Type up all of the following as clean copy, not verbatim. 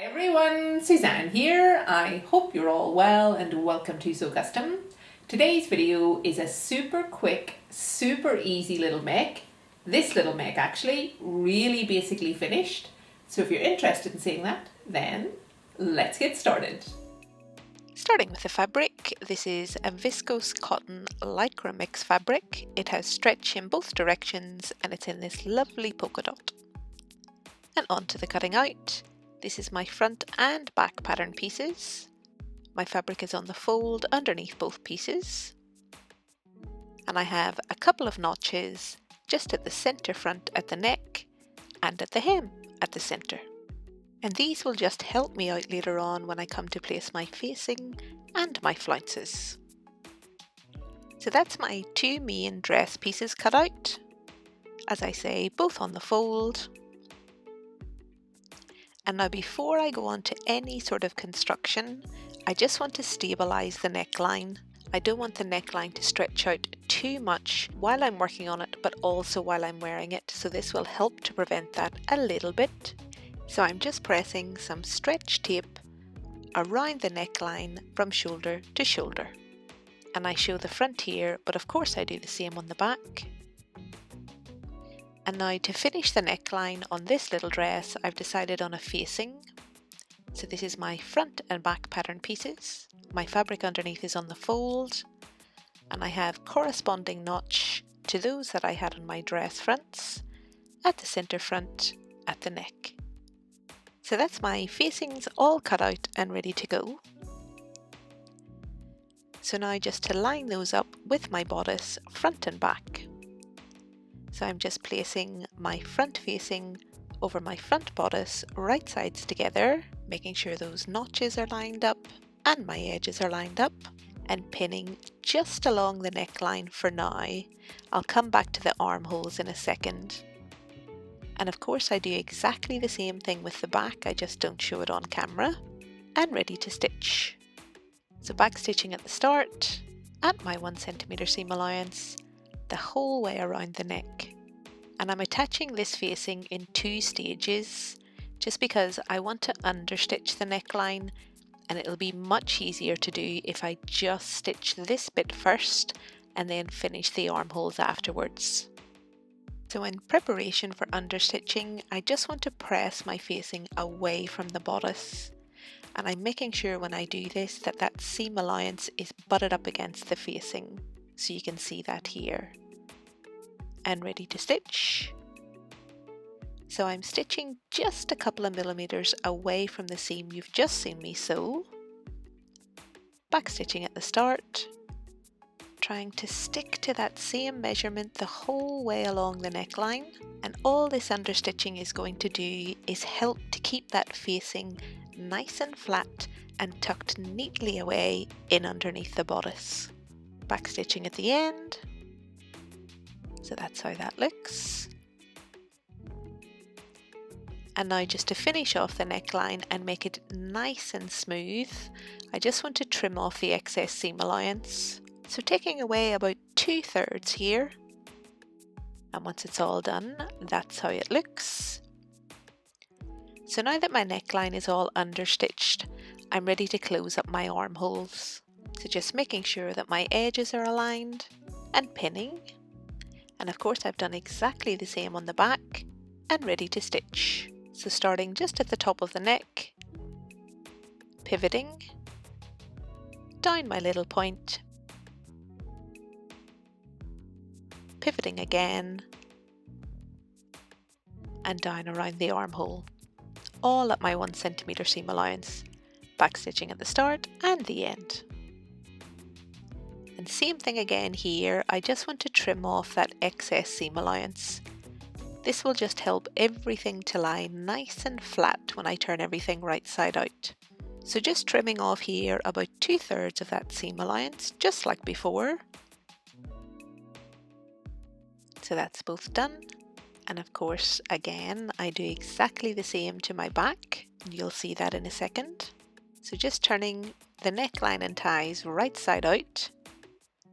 Everyone, Suzanne here. I hope you're all well and welcome to Sew Custom. Today's video is a super quick, super easy little make. This little make actually really basically finished. So if you're interested in seeing that, then let's get started. Starting with the fabric, this is a viscose cotton lycra mix fabric. It has stretch in both directions and it's in this lovely polka dot. And onto the cutting out. This is my front and back pattern pieces. My fabric is on the fold underneath both pieces. And I have a couple of notches just at the center front at the neck and at the hem at the center. And these will just help me out later on when I come to place my facing and my flounces. So that's my two main dress pieces cut out. As I say, both on the fold. And now before I go on to any sort of construction, I just want to stabilize the neckline. I don't want the neckline to stretch out too much while I'm working on it, but also while I'm wearing it. So this will help to prevent that a little bit. So I'm just pressing some stretch tape around the neckline from shoulder to shoulder. And I show the front here, but of course I do the same on the back. And now to finish the neckline on this little dress, I've decided on a facing. So this is my front and back pattern pieces. My fabric underneath is on the fold, and I have corresponding notch to those that I had on my dress fronts at the center front at the neck. So that's my facings all cut out and ready to go. So now just to line those up with my bodice front and back. So I'm just placing my front facing over my front bodice, right sides together, making sure those notches are lined up and my edges are lined up, and pinning just along the neckline for now. I'll come back to the armholes in a second. And of course I do exactly the same thing with the back, I just don't show it on camera. And ready to stitch. So back stitching at the start, at my 1 centimeter seam allowance, the whole way around the neck. And I'm attaching this facing in 2 stages just because I want to understitch the neckline, and it'll be much easier to do if I just stitch this bit first and then finish the armholes afterwards. So in preparation for understitching, I just want to press my facing away from the bodice. And I'm making sure when I do this that that seam allowance is butted up against the facing. So you can see that here. And ready to stitch. So I'm stitching just a couple of millimeters away from the seam you've just seen me sew. Back stitching at the start. Trying to stick to that same measurement the whole way along the neckline. And all this understitching is going to do is help to keep that facing nice and flat and tucked neatly away in underneath the bodice. Back stitching at the end. So that's how that looks. And now just to finish off the neckline and make it nice and smooth, I just want to trim off the excess seam allowance. So taking away about 2/3 here. And once it's all done, that's how it looks. So now that my neckline is all understitched, I'm ready to close up my armholes. So just making sure that my edges are aligned and pinning. And of course I've done exactly the same on the back and ready to stitch. So starting just at the top of the neck, pivoting, down my little point, pivoting again, and down around the armhole, all at my 1 centimeter seam allowance, back stitching at the start and the end. And same thing again here, I just want to trim off that excess seam allowance. This will just help everything to lie nice and flat when I turn everything right side out. So just trimming off here about 2/3 of that seam allowance, just like before. So that's both done. And of course, again, I do exactly the same to my back. You'll see that in a second. So just turning the neckline and ties right side out.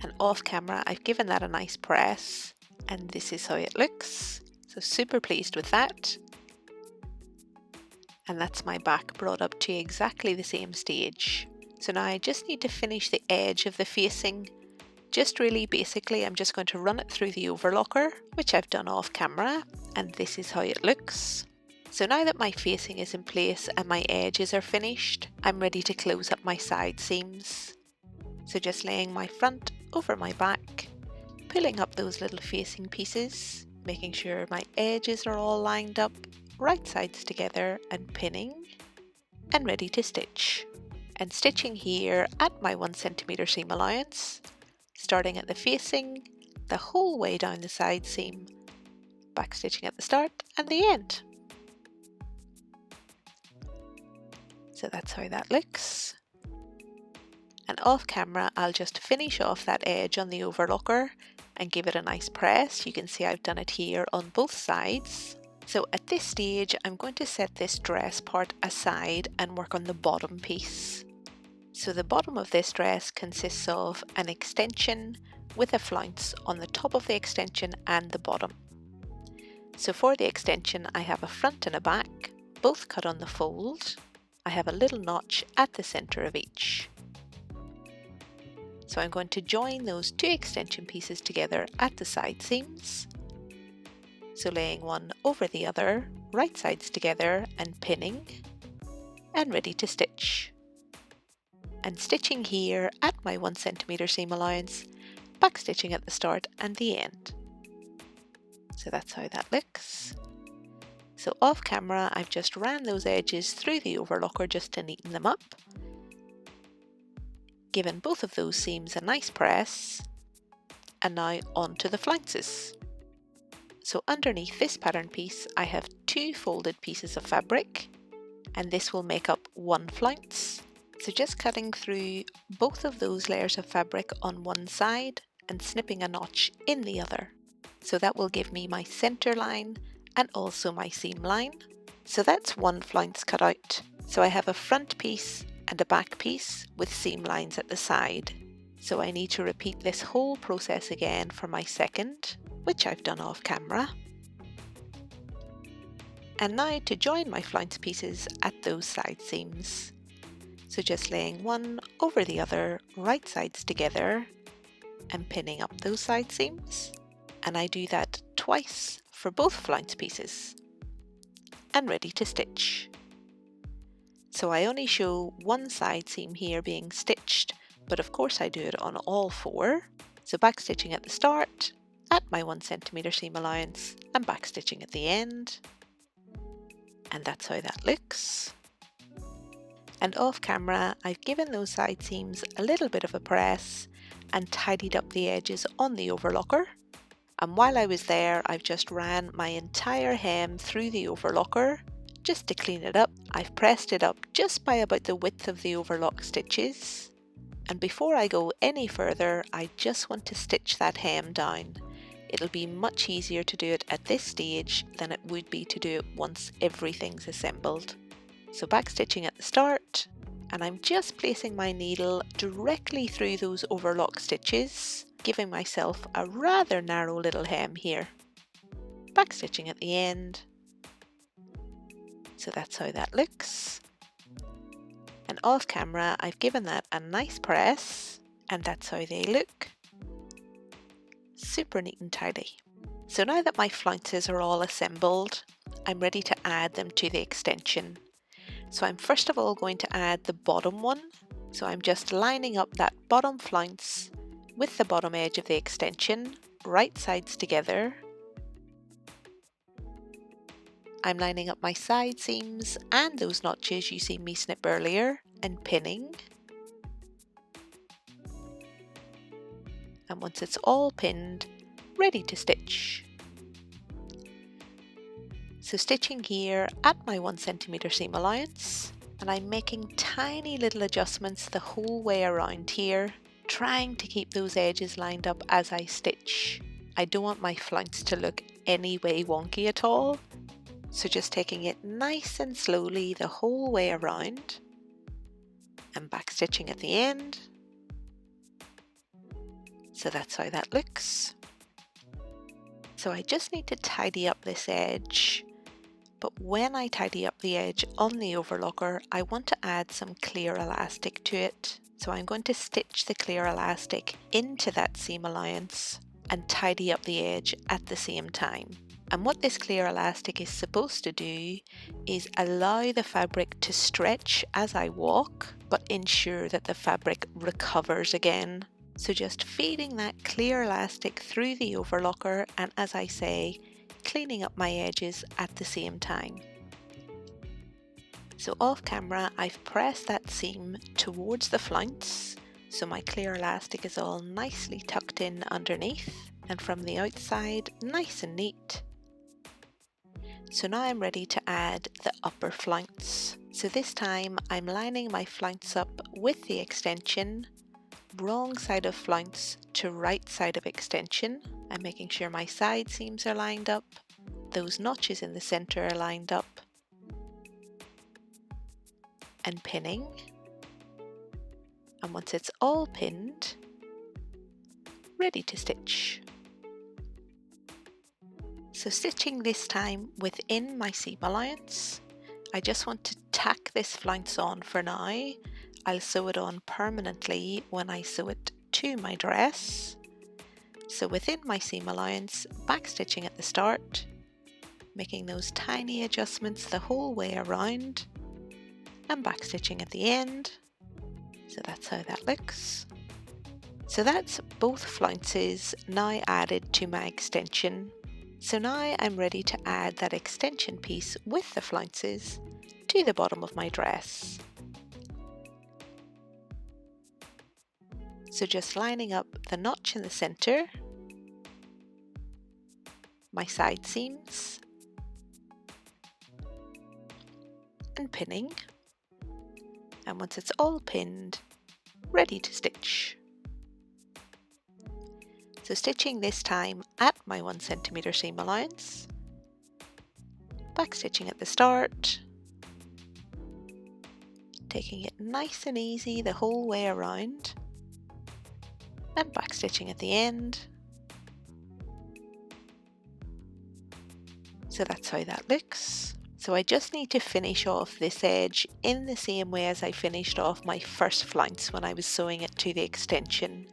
And off camera, I've given that a nice press. And this is how it looks. So super pleased with that. And that's my back brought up to exactly the same stage. So now I just need to finish the edge of the facing. Just really basically, I'm just going to run it through the overlocker, which I've done off camera, and this is how it looks. So now that my facing is in place and my edges are finished, I'm ready to close up my side seams. So just laying my front over my back, pulling up those little facing pieces, making sure my edges are all lined up, right sides together and pinning, and ready to stitch. And stitching here at my 1 centimeter seam allowance, starting at the facing, the whole way down the side seam, back stitching at the start and the end. So that's how that looks. And off camera, I'll just finish off that edge on the overlocker and give it a nice press. You can see I've done it here on both sides. So at this stage, I'm going to set this dress part aside and work on the bottom piece. So the bottom of this dress consists of an extension with a flounce on the top of the extension and the bottom. So for the extension, I have a front and a back, both cut on the fold. I have a little notch at the center of each. So I'm going to join those two extension pieces together at the side seams. So laying one over the other, right sides together and pinning, and ready to stitch. And stitching here at my 1 centimeter seam allowance, back stitching at the start and the end. So that's how that looks. So off camera, I've just ran those edges through the overlocker just to neaten them up. Given both of those seams a nice press, and now onto the flounces. So underneath this pattern piece, I have 2 folded pieces of fabric, and this will make up 1 flounce. So just cutting through both of those layers of fabric on one side and snipping a notch in the other. So that will give me my center line and also my seam line. So that's 1 flounce cut out. So I have a front piece and a back piece with seam lines at the side. So I need to repeat this whole process again for my second, which I've done off camera. And now to join my flounce pieces at those side seams. So just laying one over the other, right sides together, and pinning up those side seams. And I do that twice for both flounce pieces. And ready to stitch. So I only show one side seam here being stitched, but of course I do it on all 4. So back stitching at the start, at my 1 centimeter seam allowance, and back stitching at the end. And that's how that looks. And off camera, I've given those side seams a little bit of a press and tidied up the edges on the overlocker. And while I was there, I've just ran my entire hem through the overlocker just to clean it up. I've pressed it up just by about the width of the overlock stitches. And before I go any further, I just want to stitch that hem down. It'll be much easier to do it at this stage than it would be to do it once everything's assembled. So back stitching at the start, and I'm just placing my needle directly through those overlock stitches, giving myself a rather narrow little hem here. Back stitching at the end. So that's how that looks. And off camera, I've given that a nice press, and that's how they look. Super neat and tidy. So now that my flounces are all assembled, I'm ready to add them to the extension. So I'm first of all going to add the bottom one. So I'm just lining up that bottom flounce with the bottom edge of the extension, right sides together. I'm lining up my side seams and those notches you seen me snip earlier and pinning. And once it's all pinned, ready to stitch. So stitching here at my 1 centimeter seam allowance, and I'm making tiny little adjustments the whole way around here, trying to keep those edges lined up as I stitch. I don't want my flounce to look any way wonky at all, so just taking it nice and slowly the whole way around, and back stitching at the end. So that's how that looks. So I just need to tidy up this edge But when I tidy up the edge on the overlocker, I want to add some clear elastic to it. So I'm going to stitch the clear elastic into that seam allowance and tidy up the edge at the same time. And what this clear elastic is supposed to do is allow the fabric to stretch as I walk, but ensure that the fabric recovers again. So just feeding that clear elastic through the overlocker, and as I say, cleaning up my edges at the same time. So off camera, I've pressed that seam towards the flounce, so my clear elastic is all nicely tucked in underneath, and from the outside, nice and neat. So now I'm ready to add the upper flounce. So this time I'm lining my flounce up with the extension, wrong side of flounce to right side of extension. I'm making sure my side seams are lined up, those notches in the center are lined up, and pinning. And once it's all pinned, ready to stitch. So stitching this time within my seam allowance, I just want to tack this flounce on for now. I'll sew it on permanently when I sew it to my dress. So within my seam allowance, back stitching at the start, making those tiny adjustments the whole way around, and back stitching at the end. So that's how that looks. So that's both flounces now added to my extension. So now I'm ready to add that extension piece with the flounces to the bottom of my dress. So just lining up the notch in the center, my side seams, and pinning. And once it's all pinned, ready to stitch. So stitching this time at my 1 centimeter seam allowance, back stitching at the start, taking it nice and easy the whole way around, and back stitching at the end. So that's how that looks. So I just need to finish off this edge in the same way as I finished off my first flounce when I was sewing it to the extension.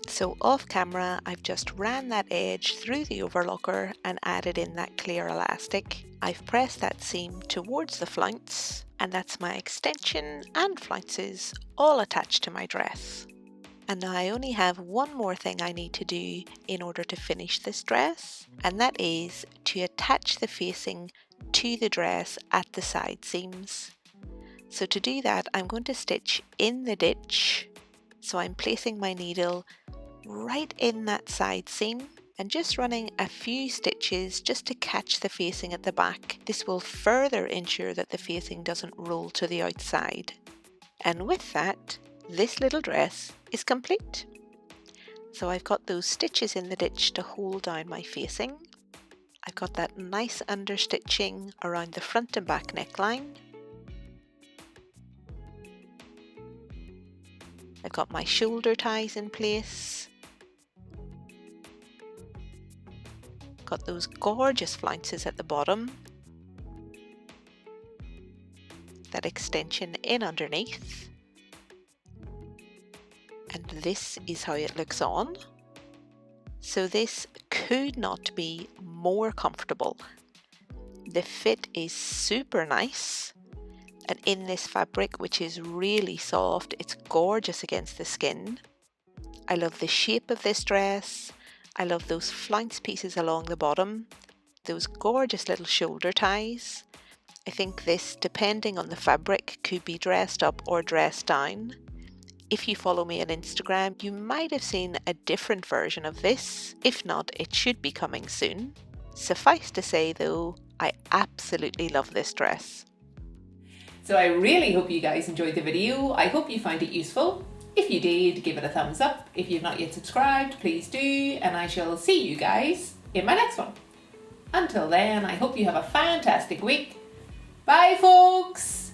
So off camera, I've just ran that edge through the overlocker and added in that clear elastic. I've pressed that seam towards the flounce, and that's my extension and flounces all attached to my dress. And now I only have one more thing I need to do in order to finish this dress, and that is to attach the facing to the dress at the side seams. So to do that, I'm going to stitch in the ditch. So I'm placing my needle right in that side seam and just running a few stitches just to catch the facing at the back. This will further ensure that the facing doesn't roll to the outside. And with that, this little dress is complete. So I've got those stitches in the ditch to hold down my facing. I've got that nice understitching around the front and back neckline. I've got my shoulder ties in place. Got those gorgeous flounces at the bottom. That extension in underneath. And this is how it looks on. So this could not be more comfortable. The fit is super nice. And in this fabric, which is really soft, it's gorgeous against the skin. I love the shape of this dress. I love those flounce pieces along the bottom, those gorgeous little shoulder ties. I think this, depending on the fabric, could be dressed up or dressed down. If you follow me on Instagram, you might have seen a different version of this. If not, it should be coming soon. Suffice to say though, I absolutely love this dress. So I really hope you guys enjoyed the video. I hope you found it useful. If you did, give it a thumbs up. If you've not yet subscribed, please do, and I shall see you guys in my next one. Until then, I hope you have a fantastic week. Bye, folks!